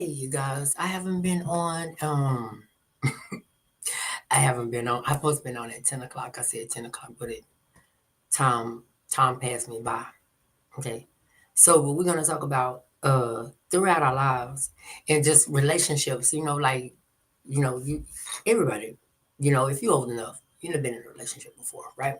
Hey, you guys, I haven't been on. I haven't been on. I supposed to been on at 10 o'clock. I said 10 o'clock, but time time passed me by. Okay, so what we're gonna talk about throughout our lives and just relationships. Like you everybody. If you're old enough, you've been in a relationship before, right?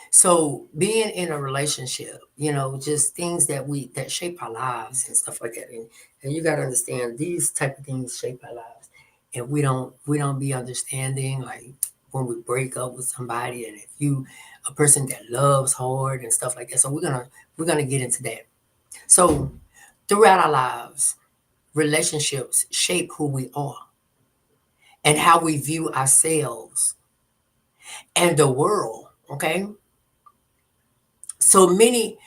So being in a relationship, just things that shape our lives and stuff like that. And you gotta understand these type of things shape our lives. And we don't be understanding like when we break up with somebody and if you a person that loves hard and stuff like that. So we're gonna get into that. So throughout our lives, relationships shape who we are and how we view ourselves and the world. Okay. So many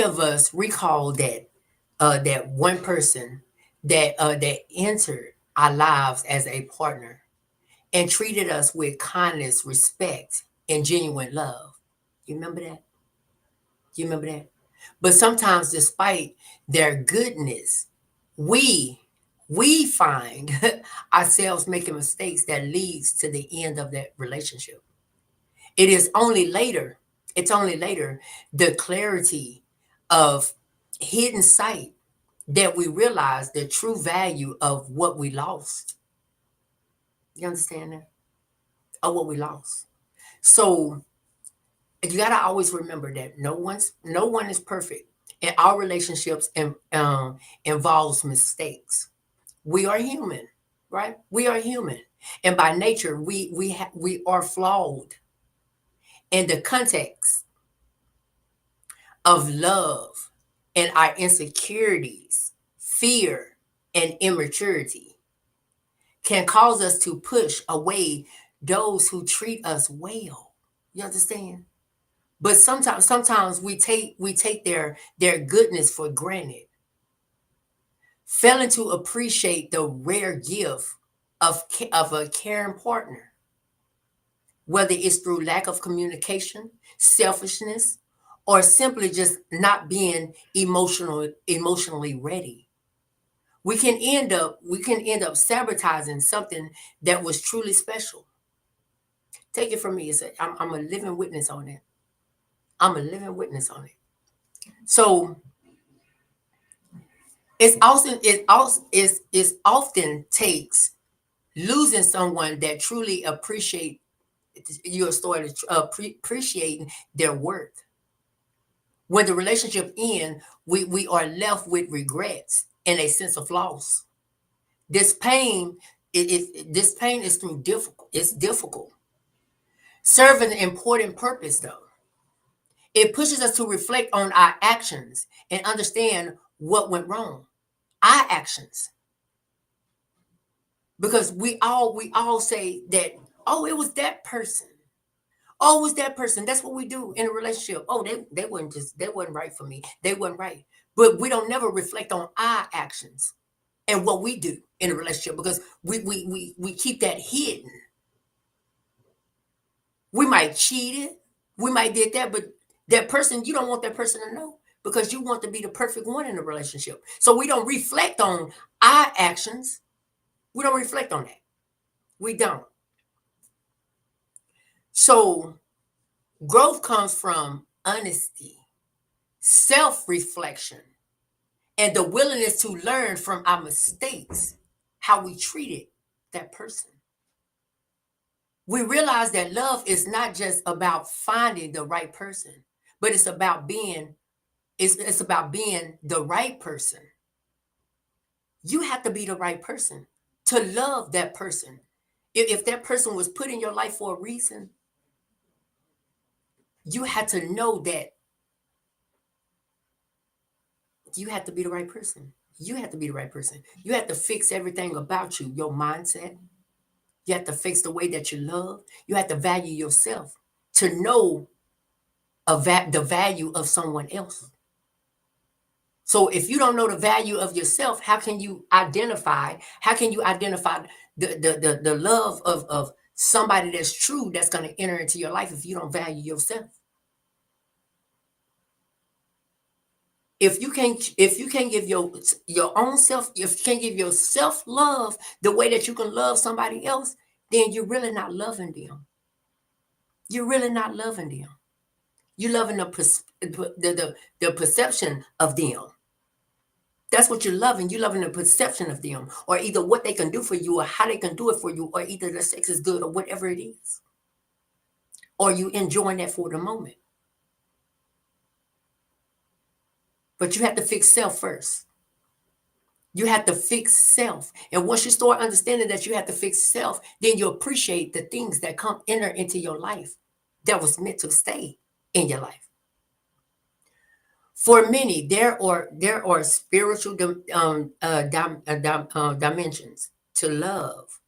of us recall that one person that entered our lives as a partner and treated us with kindness, respect, and genuine love. You remember that? You remember that? But sometimes, despite their goodness, we we find ourselves making mistakes that leads to the end of that relationship. It is only later, it's only later the clarity of hidden sight that we realize the true value of what we lost. You understand that? Of what we lost. So you gotta always remember that no one is perfect. And our relationships involves mistakes. We are human, right? We are human. And by nature, we are flawed in the context of love and our insecurities, fear, and immaturity can cause us to push away those who treat us well. You understand? But sometimes we take their goodness for granted, failing to appreciate the rare gift of a caring partner, whether it's through lack of communication, selfishness, or simply just not being emotionally ready. We can end up sabotaging something that was truly special. Take it from me. I'm a living witness on it. I'm a living witness on it. So it often takes losing someone that truly appreciate your story, appreciating their worth. When the relationship ends, we are left with regrets and a sense of loss. This pain, this pain is through difficult. It's difficult. Serving an important purpose though. It pushes us to reflect on our actions and understand what went wrong. Our actions, because we all say that, oh, it was that person. Oh, it was that person. That's what we do in a relationship. Oh, they wasn't right for me. They wasn't right. But we don't never reflect on our actions and what we do in a relationship because we keep that hidden. We might cheated, we might did that, but that person, you don't want that person to know because you want to be the perfect one in the relationship. So we don't reflect on our actions. We don't reflect on that. We don't. So growth comes from honesty, self-reflection, and the willingness to learn from our mistakes, how we treated that person. We realize that love is not just about finding the right person, but it's about being the right person. You have to be the right person to love that person. If that person was put in your life for a reason, you had to know that you have to be the right person. You have to be the right person. You have to fix everything about you, your mindset. You have to fix the way that you love. You have to value yourself to know the value of someone else. So if you don't know the value of yourself, how can you identify? How can you identify the love of somebody that's true that's going to enter into your life if you don't value yourself? If you can't give your own self, if you can't give yourself love the way that you can love somebody else, then you're really not loving them. You're really not loving them. You're loving the perception of them. That's what you're loving. You're loving the perception of them, or either what they can do for you, or how they can do it for you, or either the sex is good, or whatever it is, or you enjoying that for the moment. But you have to fix self first. You have to fix self. And once you start understanding that you have to fix self, then you appreciate the things that enter into your life that was meant to stay in your life. For many, there are spiritual dimensions to love.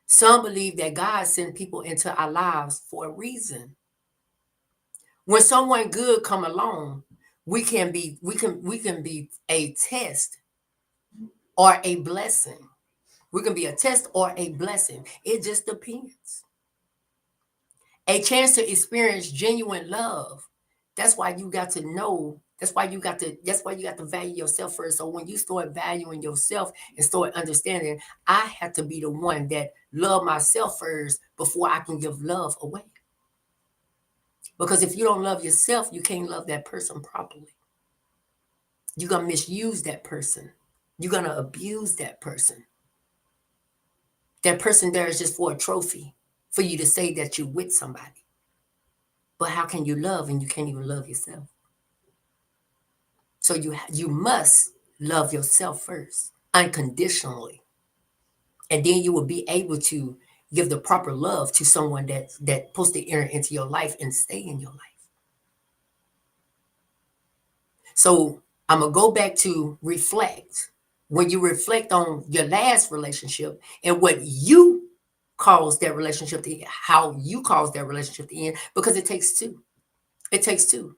Some believe that God sent people into our lives for a reason. When someone good come along, we can be a test or a blessing. We can be a test or a blessing. It just depends. A chance to experience genuine love. That's why you got to know. That's why you got to value yourself first. So when you start valuing yourself and start understanding, I have to be the one that love myself first before I can give love away. Because if you don't love yourself, you can't love that person properly. You're going to misuse that person. You're going to abuse that person. That person there is just for a trophy, for you to say that you're with somebody. But how can you love and you can't even love yourself? So you must love yourself first, unconditionally. And then you will be able to give the proper love to someone that's supposed to enter into your life and stay in your life. So I'm going to go back to reflect. When you reflect on your last relationship and what you caused that relationship to end, how you caused that relationship to end, because it takes two. It takes two.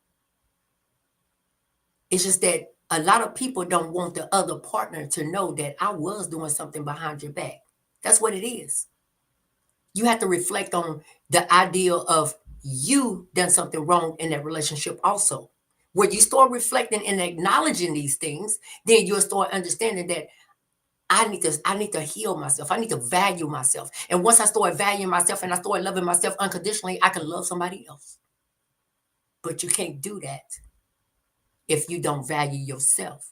It's just that a lot of people don't want the other partner to know that I was doing something behind your back. That's what it is. You have to reflect on the idea of you done something wrong in that relationship also. When you start reflecting and acknowledging these things, then you'll start understanding that I need to heal myself. I need to value myself. And once I start valuing myself and I start loving myself unconditionally, I can love somebody else. But you can't do that if you don't value yourself.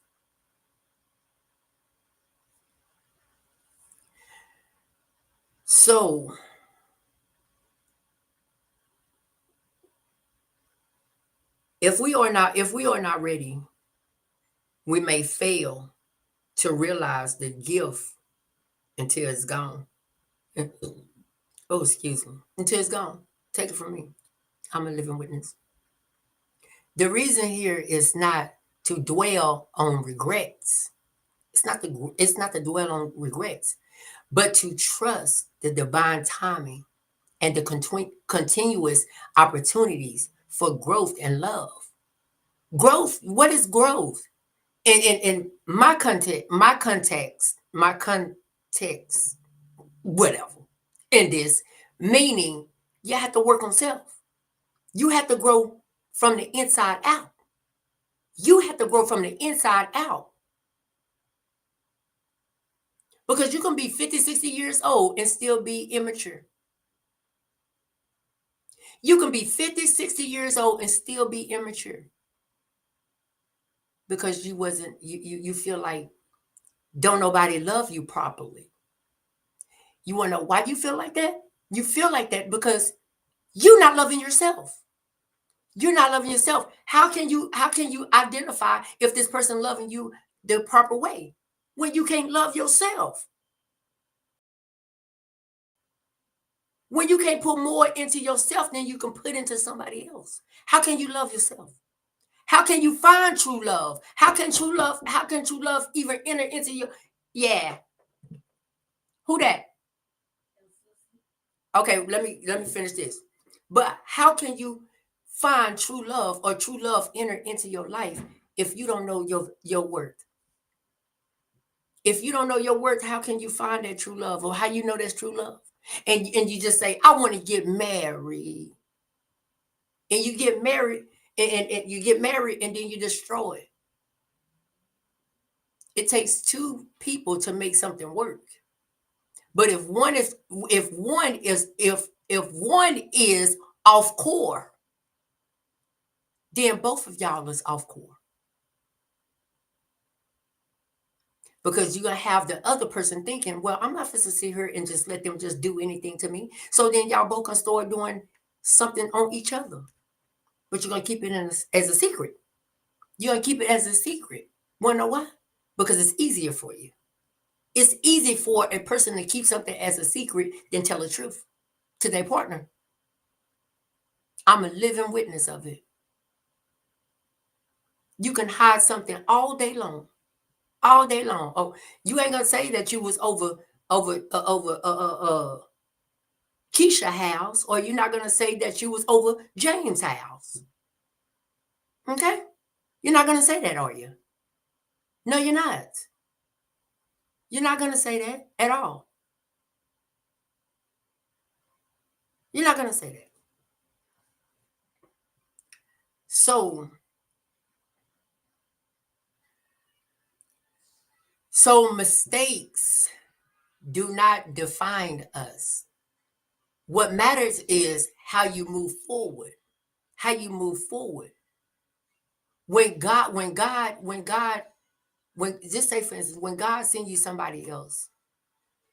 So if we are not ready, we may fail to realize the gift until it's gone. Oh, excuse me. Until it's gone. Take it from me. I'm a living witness. The reason here is not to dwell on regrets. It's not to dwell on regrets, but to trust the divine timing and the continuous opportunities for growth and love. Growth, what is growth? In my context, whatever, in this, meaning you have to work on self. You have to grow from the inside out. You have to grow from the inside out. Because you can be 50, 60 years old and still be immature. You can be 50, 60 years old and still be immature. Because you feel like don't nobody love you properly. You want to know why you feel like that? You feel like that because you're not loving yourself. You're not loving yourself. How can you identify if this person loving you the proper way when you can't love yourself? When you can't put more into yourself than you can put into somebody else. How can you love yourself? How can you find true love? How can true love even enter into your yeah. Who that? Okay, let me finish this. But how can you find true love or true love enter into your life if you don't know your worth? If you don't know your worth, how can you find that true love or how you know that's true love? And you just say, I want to get married. And you get married and you get married and then you destroy it. It takes two people to make something work. But if one is off core, then both of y'all is off core. Because you're gonna have the other person thinking, well, I'm not supposed to sit here and just let them just do anything to me. So then y'all both gonna start doing something on each other. But you're gonna keep it as a secret. You're gonna keep it as a secret. Wanna know why? Because it's easier for you. It's easy for a person to keep something as a secret than tell the truth to their partner. I'm a living witness of it. You can hide something all day long. All day long. Oh, you ain't gonna say that you was over Keisha house, or you're not gonna say that you was over James' house. Okay? You're not gonna say that, are you? No, you're not. You're not gonna say that at all. You're not gonna say that. So mistakes do not define us. What matters is how you move forward. How you move forward. When just say for instance, when God sends you somebody else,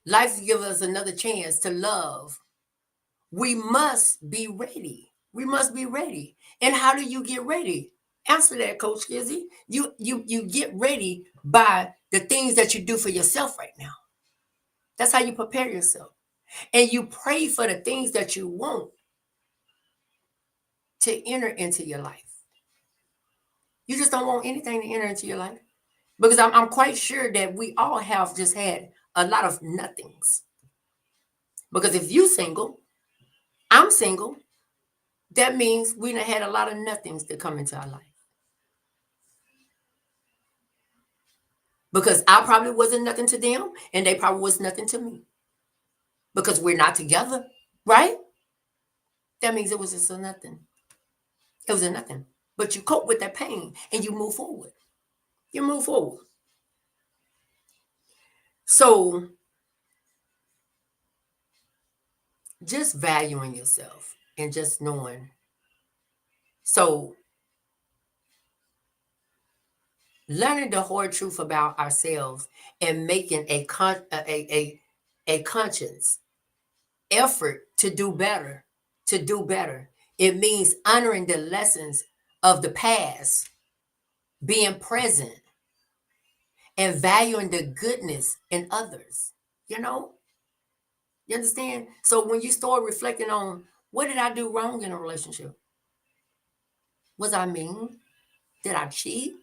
life gives us another chance to love. We must be ready. We must be ready. And how do you get ready? Answer that, Coach Kizzy. You get ready by the things that you do for yourself right now. That's how you prepare yourself. And you pray for the things that you want to enter into your life. You just don't want anything to enter into your life. Because I'm quite sure that we all have just had a lot of nothings. Because if you single, I'm single, that means we done had a lot of nothings to come into our life. Because I probably wasn't nothing to them, and they probably was nothing to me. Because we're not together, right? That means it was just a nothing. It was a nothing. But you cope with that pain and you move forward. You move forward. So just valuing yourself and just knowing. So learning the hard truth about ourselves and making a conscious effort to do better, It means honoring the lessons of the past, being present, and valuing the goodness in others. You know, you understand? So when you start reflecting on what did I do wrong in a relationship? Was I mean? Did I cheat?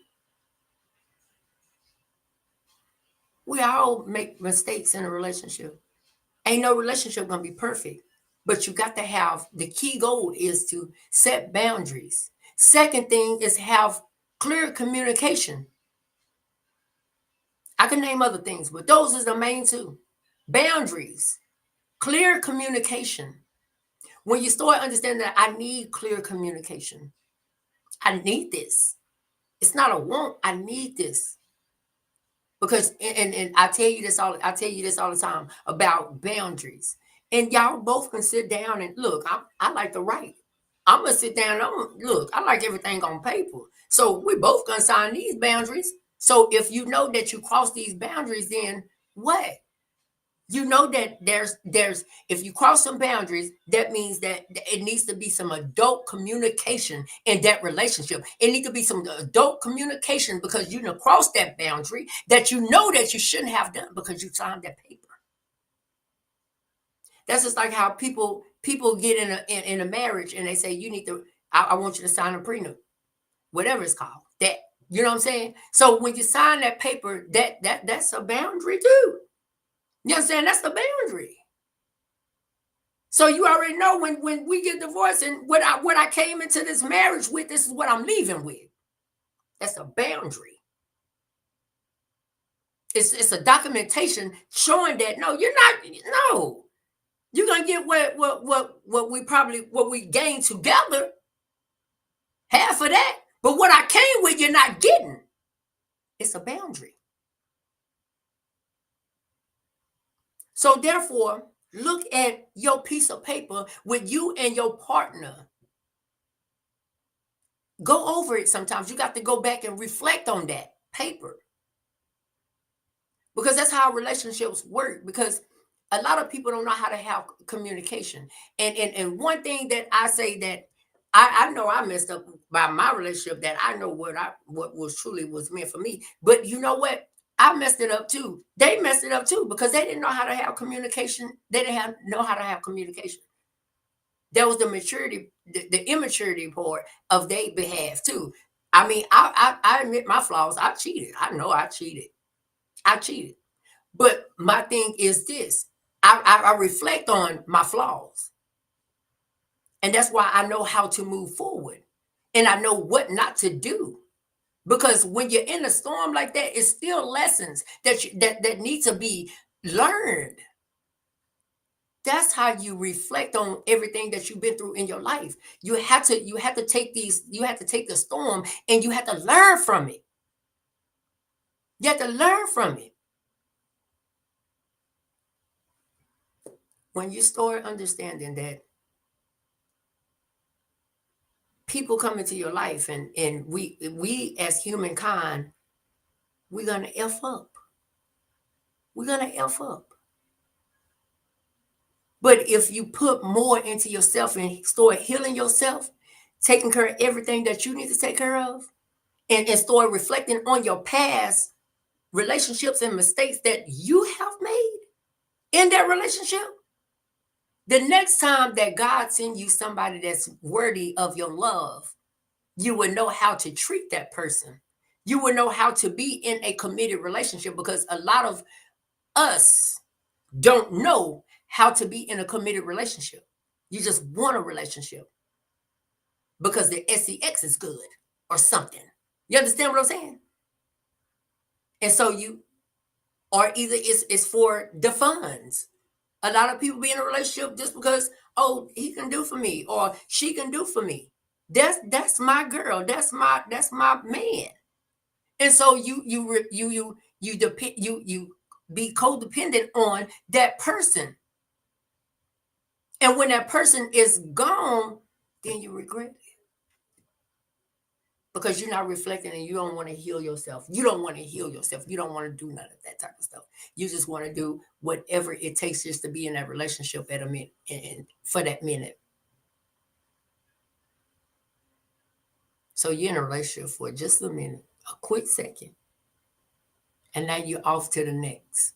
We all make mistakes in a relationship. Ain't no relationship gonna be perfect, but you got to have the key goal is to set boundaries. Second thing is have clear communication. I can name other things, but those are the main two. Boundaries, clear communication. When you start understanding that I need clear communication, I need this. It's not a want. I need this because and I tell you this all the time about boundaries. And y'all both can sit down and look. I like to write. I'm gonna sit down. Look. I like everything on paper. So we both gonna sign these boundaries. So if you know that you cross these boundaries, then what? You know that there's if you cross some boundaries, that means that it needs to be some adult communication in that relationship. It needs to be some adult communication because you know cross that boundary that you know that you shouldn't have done because you signed that paper. That's just like how people get in a marriage and they say you need to I want you to sign a prenup, whatever it's called. That you know what I'm saying? So when you sign that paper, that's a boundary too. You understand? That's the boundary. So you already know when we get divorced and what I came into this marriage with, this is what I'm leaving with. That's a boundary. It's a documentation showing that no, you're not. No, you're gonna get what we gained together, half of that. But what I came with, you're not getting. It's a boundary. So therefore, look at your piece of paper with you and your partner. Go over it sometimes. You got to go back and reflect on that paper. Because that's how relationships work. Because a lot of people don't know how to have communication. And one thing that I say that I know I messed up by my relationship, that I know what was truly was meant for me. But you know what? I messed it up too. They messed it up too because they didn't know how to have communication. They didn't know how to have communication. That was the maturity, the immaturity part of their behalf too. I mean, I admit my flaws. I cheated. I know I cheated. I cheated. But my thing is this: I reflect on my flaws, and that's why I know how to move forward, and I know what not to do. Because when you're in a storm like that, it's still lessons that need to be learned. That's how you reflect on everything that you've been through in your life. You have to take the storm, and you have to learn from it. You have to learn from it. When you start understanding that people come into your life, and we as humankind, we're gonna F up. We're gonna F up. But if you put more into yourself and start healing yourself, taking care of everything that you need to take care of, and start reflecting on your past relationships and mistakes that you have made in that relationship, the next time that God sends you somebody that's worthy of your love, you will know how to treat that person. You will know how to be in a committed relationship, because a lot of us don't know how to be in a committed relationship. You just want a relationship because the sex is good or something. You understand what I'm saying? And so you, or either it's for the funds. A lot of people be in a relationship just because, oh, he can do for me or she can do for me. That's my girl. That's my man. And so you depend you be codependent on that person. And when that person is gone, then you regret it. Because you're not reflecting and you don't want to heal yourself. You don't want to heal yourself. You don't want to do none of that type of stuff. You just want to do whatever it takes just to be in that relationship at a minute and for that minute. So you're in a relationship for just a minute, a quick second, and now you're off to the next.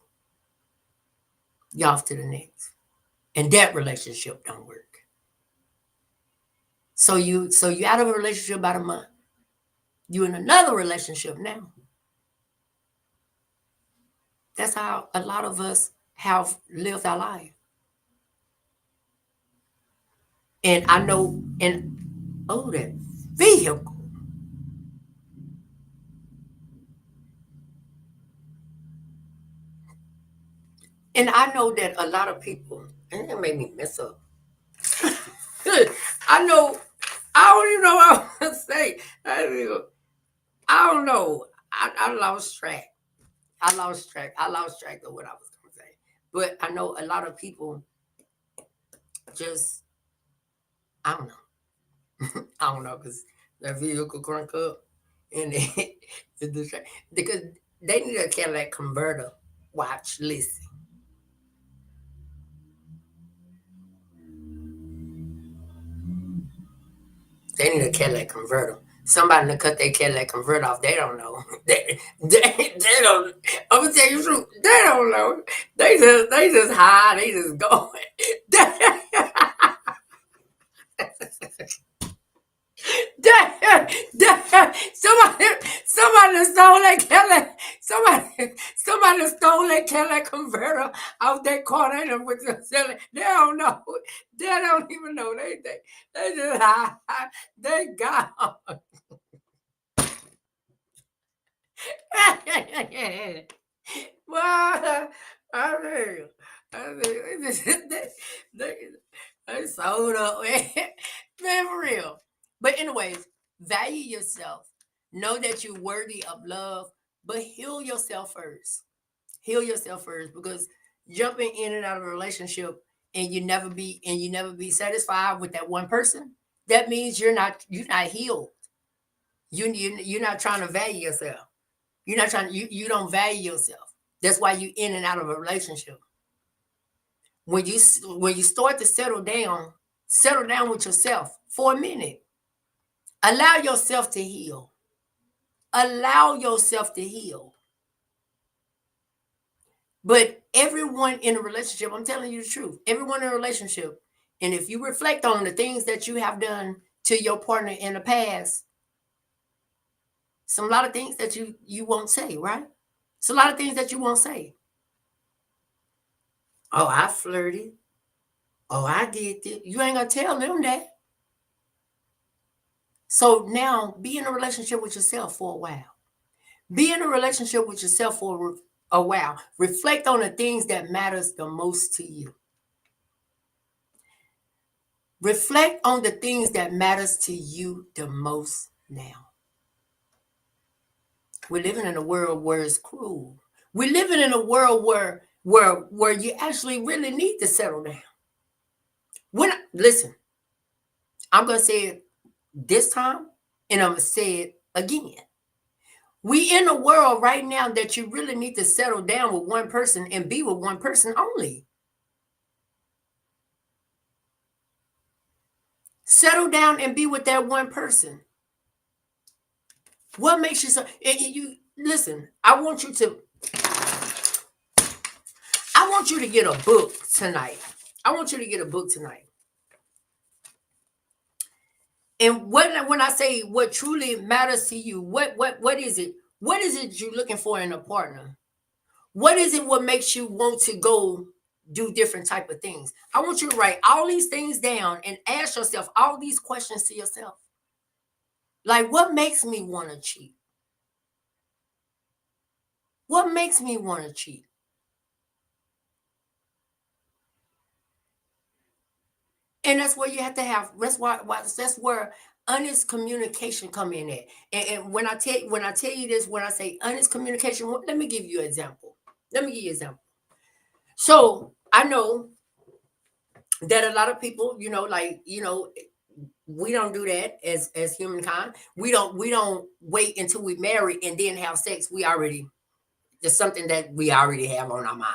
You're off to the next. And that relationship don't work. So you out of a relationship about a month. You in another relationship now. That's how a lot of us have lived our life. And I know, and oh, that vehicle. And I know that a lot of people, and it made me mess up. I know, I don't even know what I want to say. I don't know. I lost track. I lost track. I lost track of what I was going to say. But I know a lot of people just, I don't know. I don't know, because that vehicle crank up and it's distract, because they need a Cadillac converter. Watch, listen. They need a Cadillac converter. Somebody to cut their Cadillac converter off. They don't know. They don't. I'm gonna tell you the truth. They don't know. They just high. They just going. Somebody stole that Cadillac. Somebody stole that Cadillac converter out that car. They done with the selling. They don't know. They don't even know. They just high. They gone. Well, I mean, they, they sold up, man, for real. But anyways, value yourself. Know that you're worthy of love, but heal yourself first. Heal yourself first, because jumping in and out of a relationship and you never be satisfied with that one person, that means you're not healed. You're not trying to value yourself. You're not trying you don't value yourself. That's why you in and out of a relationship. When you start to settle down with yourself for a minute. Allow yourself to heal. Allow yourself to heal. But everyone in a relationship, I'm telling you the truth, everyone in a relationship, and if you reflect on the things that you have done to your partner in the past, some a lot of things that you won't say, right? It's a lot of things that you won't say. Oh, I flirted. Oh, I did this. You ain't gonna tell them that. So now be in a relationship with yourself for a while. Be in a relationship with yourself for a while. Reflect on the things that matters the most to you. Reflect on the things that matters to you the most now. We're living in a world where it's cruel. We're living in a world where you actually really need to settle down. Listen, I'm gonna say it this time, and I'm gonna say it again. We in a world right now that you really need to settle down with one person and be with one person only. Settle down and be with that one person. What makes you so? You listen. I want you to get a book tonight. I want you to get a book tonight. And when I say what truly matters to you, what is it? What is it you're looking for in a partner? What is it what makes you want to go do different type of things? I want you to write all these things down and ask yourself all these questions to yourself. Like, what makes me want to cheat? What makes me want to cheat? And that's where you have to have. That's where honest communication come in at. And when I tell you this, when I say honest communication, let me give you an example. So I know that a lot of people, we don't do that as humankind. We don't wait until we marry and then have sex. It's something that we already have on our mind.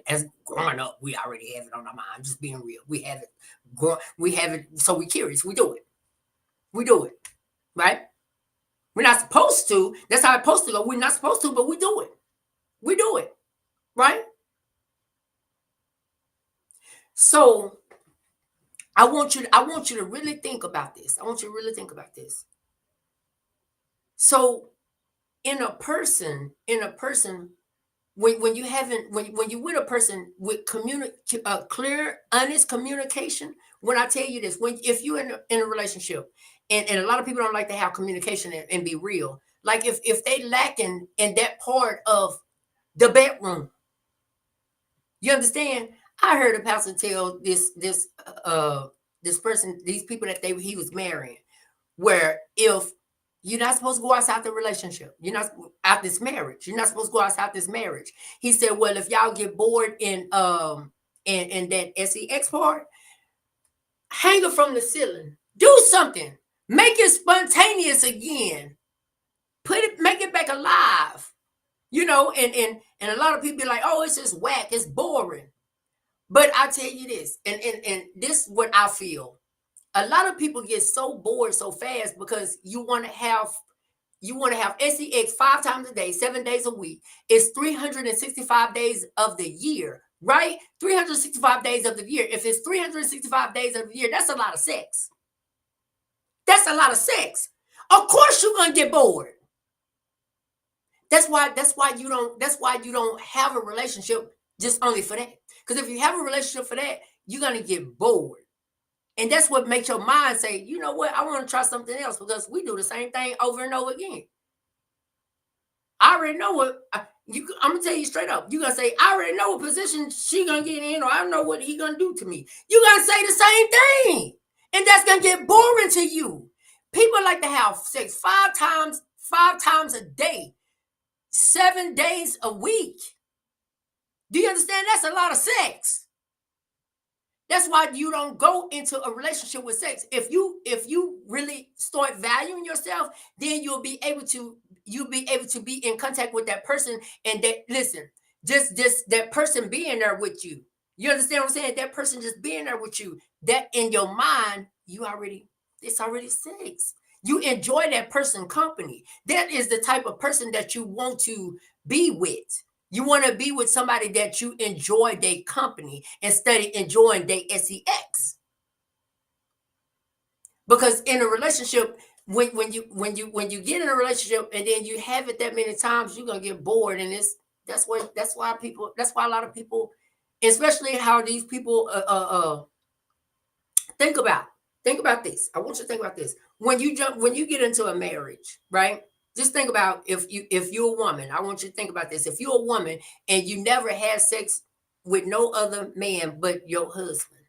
As growing up, we already have it on our mind. Just being real, we have it. We have it. So we're curious. We do it. Right? We're not supposed to. That's how it's supposed to go. We're not supposed to, but we do it. We do it. Right? So I want you to really think about this. So in a person, when you with a person with clear, honest communication, when I tell you this, if you're in a relationship, and a lot of people don't like to have communication and be real, like if they lacking in that part of the bedroom, you understand? I heard a pastor tell this person, these people that he was marrying, where if you're not supposed to go outside the relationship, you're not out this marriage, you're not supposed to go outside this marriage. He said, well, if y'all get bored in that sex part, hang it from the ceiling, do something, make it spontaneous again, make it back alive, and a lot of people be like, oh, it's just whack, it's boring. But I tell you this, and this is what I feel. A lot of people get so bored so fast because you want to have sex 5 times a day, 7 days a week. It's 365 days of the year, right? 365 days of the year. If it's 365 days of the year, that's a lot of sex. That's a lot of sex. Of course you're gonna get bored. That's why you don't have a relationship just only for that. Because if you have a relationship for that, you're gonna get bored. And that's what makes your mind say, you know what, I want to try something else, because we do the same thing over and over again. I already know what I'm gonna tell you straight up. You're gonna say, I already know what position she gonna get in, or I know what he gonna do to me. You're gonna say the same thing. And that's gonna get boring to you. People like to have sex 5 times a day, 7 days a week. Do you understand? That's a lot of sex. That's why you don't go into a relationship with sex. If you really start valuing yourself, then you'll be able to be in contact with that person. And that, listen, just that person being there with you. You understand what I'm saying? That person just being there with you. That in your mind, it's already sex. You enjoy that person company. That is the type of person that you want to be with. You want to be with somebody that you enjoy their company instead of enjoying their sex. Because in a relationship, when you get in a relationship and then you have it that many times, you're gonna get bored. And that's why a lot of people, especially how these people think about think about this. I want you to think about this. When you get into a marriage, right? Just think about if you're a woman. I want you to think about this. If you're a woman and you never had sex with no other man but your husband,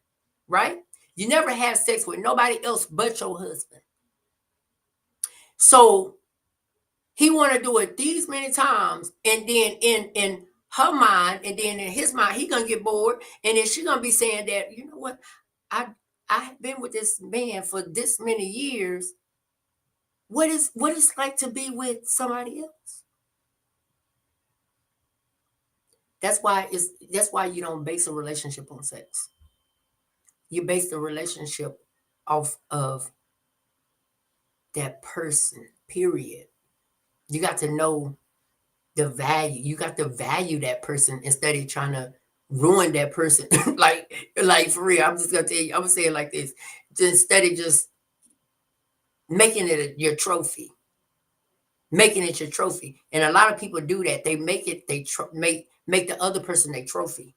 right? You never had sex with nobody else but your husband. So he want to do it these many times, and then in her mind, and then in his mind, he gonna get bored, and then she gonna be saying that, you know what, I I've been with this man for this many years. What it's like to be with somebody else? That's why you don't base a relationship on sex. You base the relationship off of that person. Period. You got to know the value. You got to value that person instead of trying to ruin that person. like for real. I'm just gonna tell you. I'm gonna say it like this. Instead of just making it your trophy, making it your trophy. And a lot of people do that. They make it. Make the other person their trophy.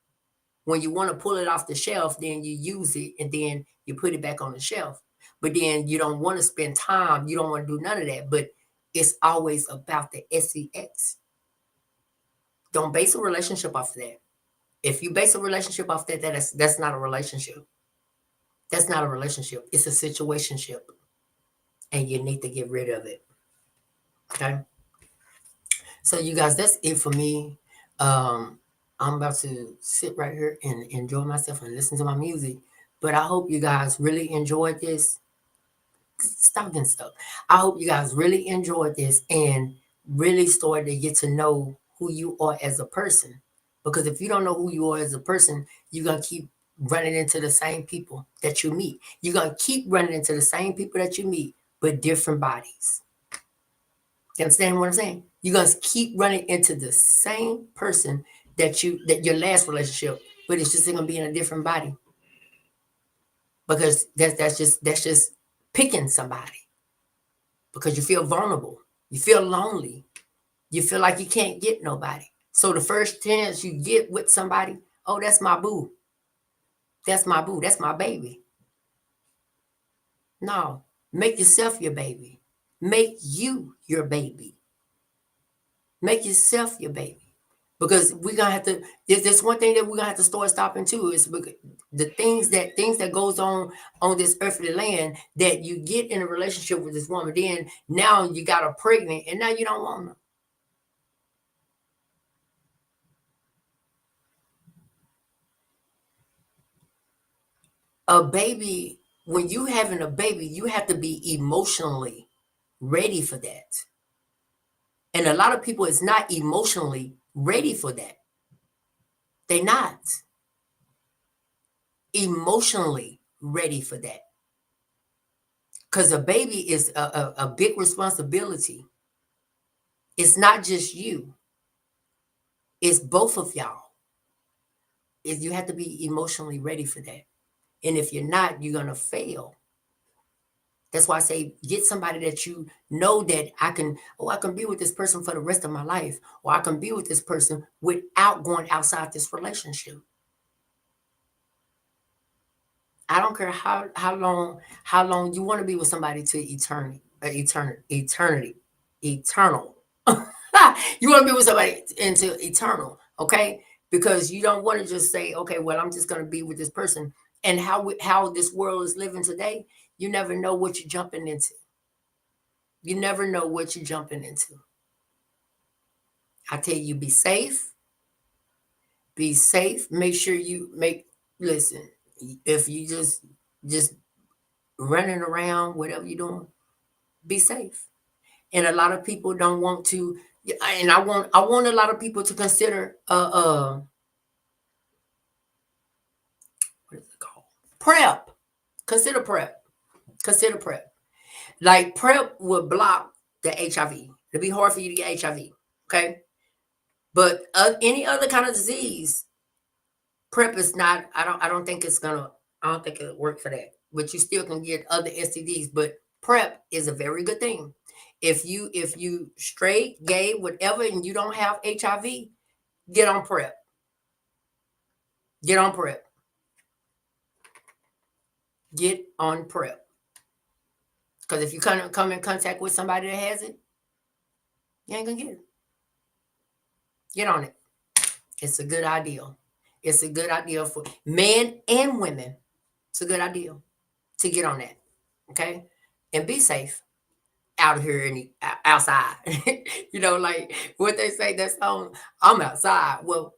When you want to pull it off the shelf, then you use it and then you put it back on the shelf. But then you don't want to spend time. You don't want to do none of that. But it's always about the sex. Don't base a relationship off of that. If you base a relationship off that's not a relationship. That's not a relationship. It's a situationship. And you need to get rid of it. Okay. So you guys, that's it for me. I'm about to sit right here and enjoy myself and listen to my music. But I hope you guys really enjoyed this. Stop getting stuck. I hope you guys really enjoyed this and really started to get to know who you are as a person. Because if you don't know who you are as a person, you're going to keep running into the same people that you meet. You're going to keep running into the same people that you meet, but different bodies. You understand what I'm saying? You're going to keep running into the same person that your last relationship, but it's just going to be in a different body. Because that's just picking somebody because you feel vulnerable, you feel lonely, you feel like you can't get nobody. So the first chance you get with somebody, oh, that's my boo, that's my boo, that's my baby. No, make yourself your baby. Make you your baby. Make yourself your baby. Because we're gonna have to. There's one thing that we're gonna have to start stopping too. Is the things that goes on this earthly land that you get in a relationship with this woman. Then now you got her pregnant, and now you don't want her. A baby, when you having a baby, you have to be emotionally ready for that. And a lot of people is not emotionally ready for that. They're not emotionally ready for that. Because a baby is a big responsibility. It's not just you, it's both of y'all. You have to be emotionally ready for that. And if you're not, you're going to fail. That's why I say get somebody that you know that I can be with this person for the rest of my life, or I can be with this person without going outside this relationship. I don't care how long you want to be with somebody to eternal. You want to be with somebody into eternal, okay? Because you don't want to just say, okay, well, I'm just going to be with this person. And how this world is living today, you never know what you're jumping into. You never know what you're jumping into. I tell you, be safe, Be safe. Make sure you listen. If you just running around, whatever you're doing, be safe. And a lot of people don't want to. And I want a lot of people to consider what is it called? Prep. Consider prep. Consider prep. Like prep would block the HIV. It'd be hard for you to get HIV. Okay, but any other kind of disease, prep is not. I don't think it's gonna. I don't think it'll work for that. But you still can get other STDs. But prep is a very good thing. If you straight, gay, whatever, and you don't have HIV, get on prep. Get on prep. Get on prep. Because if you come in contact with somebody that has it, you ain't gonna get it. Get on it. It's a good idea. It's a good idea for men and women. It's a good idea to get on that. Okay, and be safe out here in outside. Like what they say that song. I'm outside. Well,